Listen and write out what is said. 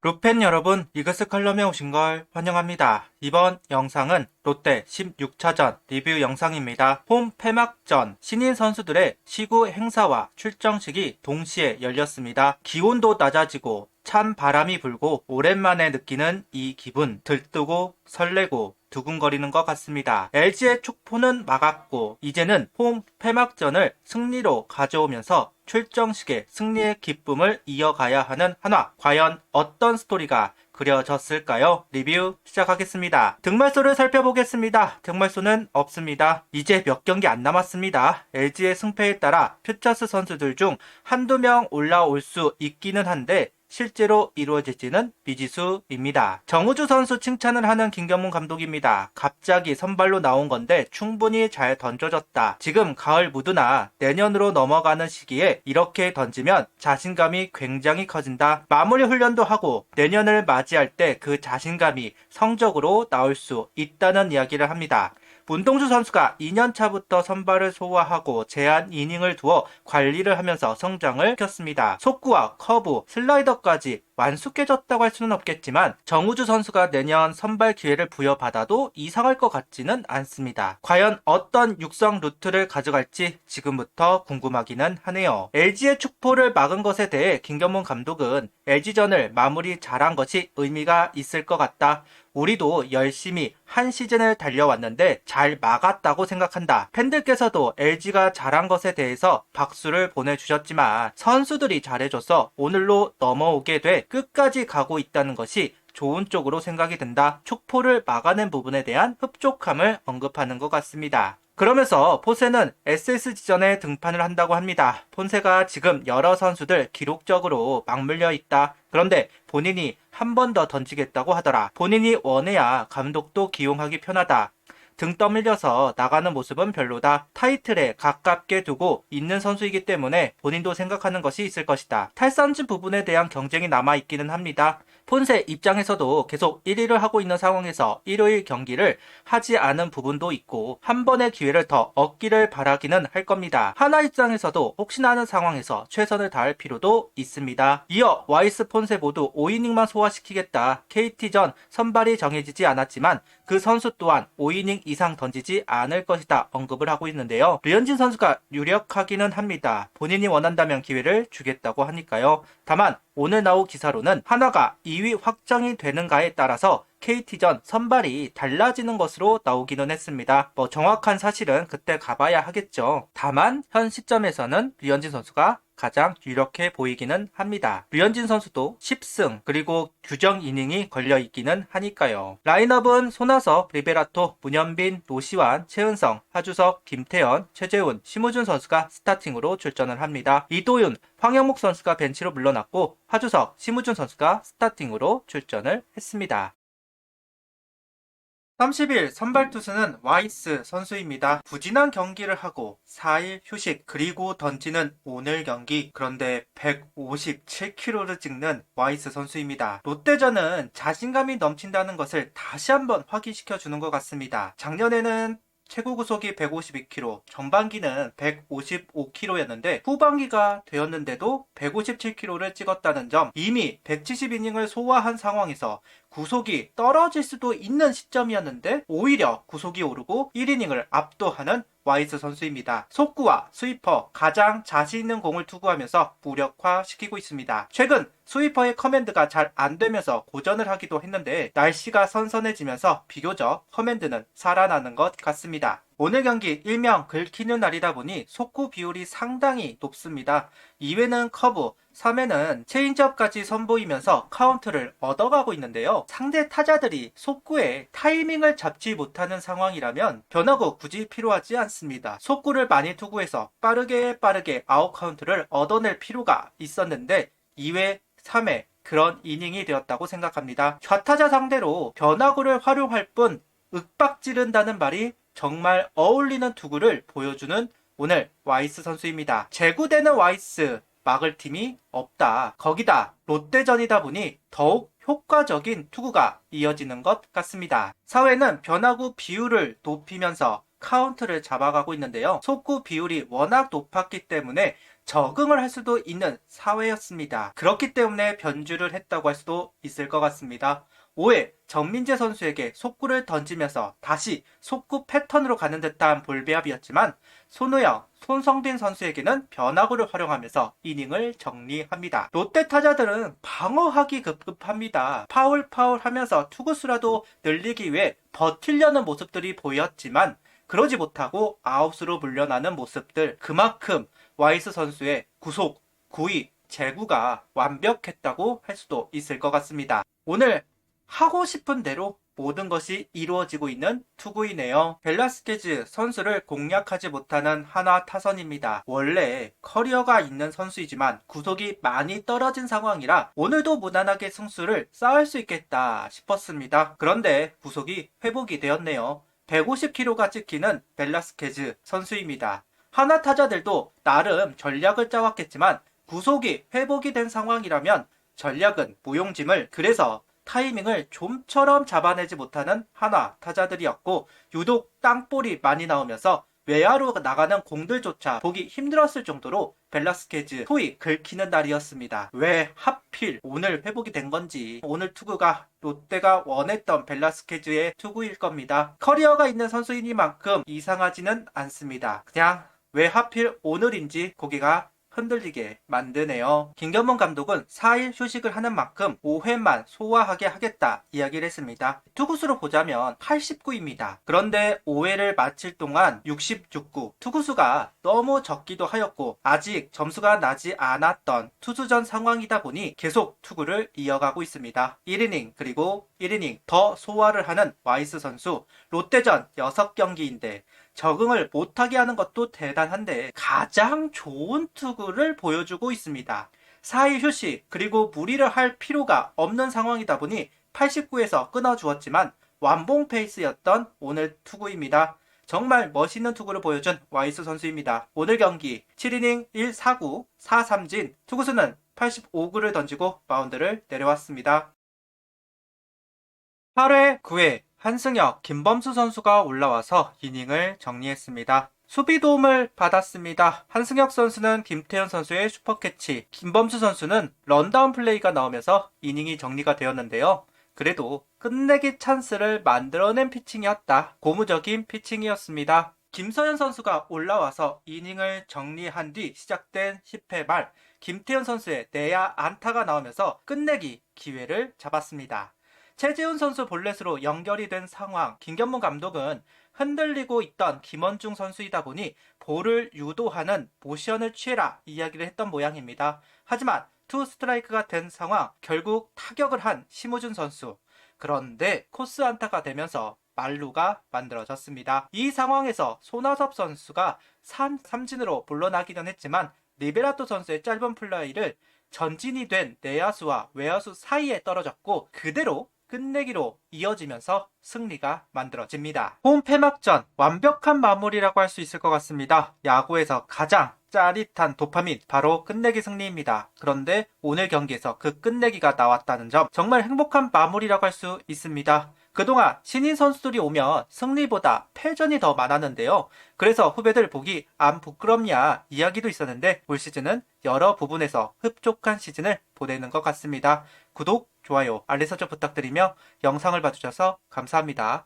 롯팬 여러분, 이그스 칼럼에 오신 걸 환영합니다. 이번 영상은 롯데 16차전 리뷰 영상입니다. 홈 폐막전 신인 선수들의 시구 행사와 출정식이 동시에 열렸습니다. 기온도 낮아지고 찬 바람이 불고 오랜만에 느끼는 이 기분, 들뜨고 설레고 두근거리는 것 같습니다. LG의 축포는 막았고 이제는 홈 폐막전을 승리로 가져오면서 출정식의 승리의 기쁨을 이어가야 하는 한화. 과연 어떤 스토리가 그려졌을까요? 리뷰 시작하겠습니다. 득말소를 살펴보겠습니다. 득말소는 없습니다. 이제 몇 경기 안 남았습니다. LG의 승패에 따라 퓨처스 선수들 중 한두 명 올라올 수 있기는 한데 실제로 이루어질지는 미지수입니다. 정우주 선수 칭찬을 하는 김경문 감독입니다. 갑자기 선발로 나온 건데 충분히 잘 던져졌다. 지금 가을 무드나 내년으로 넘어가는 시기에 이렇게 던지면 자신감이 굉장히 커진다. 마무리 훈련도 하고 내년을 맞이할 때 그 자신감이 성적으로 나올 수 있다는 이야기를 합니다. 문동주 선수가 2년차부터 선발을 소화하고 제한 이닝을 두어 관리를 하면서 성장을 시켰습니다. 속구와 커브, 슬라이더까지 완숙해졌다고 할 수는 없겠지만 정우주 선수가 내년 선발 기회를 부여받아도 이상할 것 같지는 않습니다. 과연 어떤 육성 루트를 가져갈지 지금부터 궁금하기는 하네요. LG의 축포를 막은 것에 대해 김경문 감독은 LG전을 마무리 잘한 것이 의미가 있을 것 같다. 우리도 열심히 한 시즌을 달려왔는데 잘 막았다고 생각한다. 팬들께서도 LG가 잘한 것에 대해서 박수를 보내주셨지만 선수들이 잘해줘서 오늘로 넘어오게 돼 끝까지 가고 있다는 것이 좋은 쪽으로 생각이 든다. 축포를 막아낸 부분에 대한 흡족함을 언급하는 것 같습니다. 그러면서 포세는 SSG전에 등판을 한다고 합니다. 폰세가 지금 여러 선수들 기록적으로 맞물려 있다. 그런데 본인이 한 번 더 던지겠다고 하더라. 본인이 원해야 감독도 기용하기 편하다. 등 떠밀려서 나가는 모습은 별로다. 타이틀에 가깝게 두고 있는 선수이기 때문에 본인도 생각하는 것이 있을 것이다. 탈선진 부분에 대한 경쟁이 남아있기는 합니다. 폰세 입장에서도 계속 1위를 하고 있는 상황에서 일요일 경기를 하지 않은 부분도 있고 한 번의 기회를 더 얻기를 바라기는 할 겁니다. 하나 입장에서도 혹시나 하는 상황에서 최선을 다할 필요도 있습니다. 이어 와이스 폰세 모두 5이닝만 소화시키겠다. KT전 선발이 정해지지 않았지만 그 선수 또한 5이닝 이상 던지지 않을 것이다 언급을 하고 있는데요. 류현진 선수가 유력하기는 합니다. 본인이 원한다면 기회를 주겠다고 하니까요. 다만 오늘 나온 기사로는 하나가 2위 확정이 되는가에 따라서 KT전 선발이 달라지는 것으로 나오기는 했습니다. 정확한 사실은 그때 가봐야 하겠죠. 다만 현 시점에서는 류현진 선수가 가장 유력해 보이기는 합니다. 류현진 선수도 10승 그리고 규정 이닝이 걸려있기는 하니까요. 라인업은 손아섭, 리베라토, 문현빈, 노시환, 최은성, 하주석, 김태현, 최재훈, 심우준 선수가 스타팅으로 출전을 합니다. 이도윤, 황영목 선수가 벤치로 물러났고 하주석, 심우준 선수가 스타팅으로 출전을 했습니다. 30일 선발 투수는 와이스 선수입니다. 부진한 경기를 하고 4일 휴식 그리고 던지는 오늘 경기. 그런데 157km를 찍는 와이스 선수입니다. 롯데전은 자신감이 넘친다는 것을 다시 한번 확인시켜 주는 것 같습니다. 작년에는 최고 구속이 152km, 전반기는 155km였는데 후반기가 되었는데도 157km를 찍었다는 점, 이미 170이닝을 소화한 상황에서 구속이 떨어질 수도 있는 시점이었는데 오히려 구속이 오르고 1이닝을 압도하는 와이스 선수입니다. 속구와 스위퍼 가장 자신 있는 공을 투구하면서 무력화시키고 있습니다. 최근 스위퍼의 커맨드가 잘 안되면서 고전을 하기도 했는데 날씨가 선선해지면서 비교적 커맨드는 살아나는 것 같습니다. 오늘 경기 일명 긁히는 날이다 보니 속구 비율이 상당히 높습니다. 2회는 커브, 3회는 체인지업까지 선보이면서 카운트를 얻어가고 있는데요. 상대 타자들이 속구에 타이밍을 잡지 못하는 상황이라면 변화구 굳이 필요하지 않습니다. 속구를 많이 투구해서 빠르게 아웃 카운트를 얻어낼 필요가 있었는데 2회, 3회 그런 이닝이 되었다고 생각합니다. 좌타자 상대로 변화구를 활용할 뿐 윽박 지른다는 말이 정말 어울리는 투구를 보여주는 오늘 와이스 선수입니다. 제구되는 와이스 막을 팀이 없다. 거기다 롯데전이다 보니 더욱 효과적인 투구가 이어지는 것 같습니다. 4회는 변화구 비율을 높이면서 카운트를 잡아가고 있는데요. 속구 비율이 워낙 높았기 때문에 적응을 할 수도 있는 사회였습니다. 그렇기 때문에 변주를 했다고 할 수도 있을 것 같습니다. 5회 정민재 선수에게 속구를 던지면서 다시 속구 패턴으로 가는 듯한 볼배합이었지만 손우영, 손성빈 선수에게는 변화구를 활용하면서 이닝을 정리합니다. 롯데 타자들은 방어하기 급급합니다. 파울 하면서 투구수라도 늘리기 위해 버틸려는 모습들이 보였지만 그러지 못하고 아웃으로 물러나는 모습들, 그만큼 와이스 선수의 구속, 구위, 제구가 완벽했다고 할 수도 있을 것 같습니다. 오늘 하고 싶은 대로 모든 것이 이루어지고 있는 투구이네요. 벨라스케즈 선수를 공략하지 못하는 하나 타선입니다. 원래 커리어가 있는 선수이지만 구속이 많이 떨어진 상황이라 오늘도 무난하게 승수를 쌓을 수 있겠다 싶었습니다. 그런데 구속이 회복이 되었네요. 150km가 찍히는 벨라스케즈 선수입니다. 하나 타자들도 나름 전략을 짜왔겠지만 구속이 회복이 된 상황이라면 전략은 무용짐을, 그래서 타이밍을 좀처럼 잡아내지 못하는 하나 타자들이었고 유독 땅볼이 많이 나오면서 외야로 나가는 공들조차 보기 힘들었을 정도로 벨라스케즈 소위 긁히는 날이었습니다. 왜 하필 오늘 회복이 된 건지, 오늘 투구가 롯데가 원했던 벨라스케즈의 투구일 겁니다. 커리어가 있는 선수이니만큼 이상하지는 않습니다. 그냥 왜 하필 오늘인지 고개가 흔들리게 만드네요. 김경문 감독은 4일 휴식을 하는 만큼 5회만 소화하게 하겠다 이야기를 했습니다. 투구수로 보자면 89입니다. 그런데 5회를 마칠 동안 66구, 투구수가 너무 적기도 하였고 아직 점수가 나지 않았던 투수전 상황이다 보니 계속 투구를 이어가고 있습니다. 1이닝 그리고 1이닝 더 소화를 하는 와이스 선수, 롯데전 6경기인데 적응을 못하게 하는 것도 대단한데 가장 좋은 투구를 보여주고 있습니다. 4일 휴식 그리고 무리를 할 필요가 없는 상황이다 보니 89에서 끊어주었지만 완봉 페이스였던 오늘 투구입니다. 정말 멋있는 투구를 보여준 와이스 선수입니다. 오늘 경기 7이닝 1사구 4삼진, 투구수는 85구를 던지고 마운드를 내려왔습니다. 8회, 9회 한승혁, 김범수 선수가 올라와서 이닝을 정리했습니다. 수비 도움을 받았습니다. 한승혁 선수는 김태현 선수의 슈퍼캐치, 김범수 선수는 런다운 플레이가 나오면서 이닝이 정리가 되었는데요. 그래도 끝내기 찬스를 만들어낸 피칭이었다. 고무적인 피칭이었습니다. 김서현 선수가 올라와서 이닝을 정리한 뒤 시작된 10회 말 김태현 선수의 내야 안타가 나오면서 끝내기 기회를 잡았습니다. 최재훈 선수 볼넷으로 연결이 된 상황, 김경문 감독은 흔들리고 있던 김원중 선수이다 보니 볼을 유도하는 모션을 취해라 이야기를 했던 모양입니다. 하지만 투 스트라이크가 된 상황, 결국 타격을 한 심우준 선수. 그런데 코스 안타가 되면서 만루가 만들어졌습니다. 이 상황에서 손아섭 선수가 삼진으로 물러나기는 했지만 리베라토 선수의 짧은 플라이를 전진이 된 내야수와 외야수 사이에 떨어졌고 그대로 끝내기로 이어지면서 승리가 만들어집니다. 홈 폐막전 완벽한 마무리라고 할 수 있을 것 같습니다. 야구에서 가장 짜릿한 도파민, 바로 끝내기 승리입니다. 그런데 오늘 경기에서 그 끝내기가 나왔다는 점, 정말 행복한 마무리라고 할 수 있습니다. 그동안 신인 선수들이 오면 승리보다 패전이 더 많았는데요. 그래서 후배들 보기 안 부끄럽냐 이야기도 있었는데 올 시즌은 여러 부분에서 흡족한 시즌을 보내는 것 같습니다. 구독, 좋아요, 알림 설정 부탁드리며 영상을 봐주셔서 감사합니다.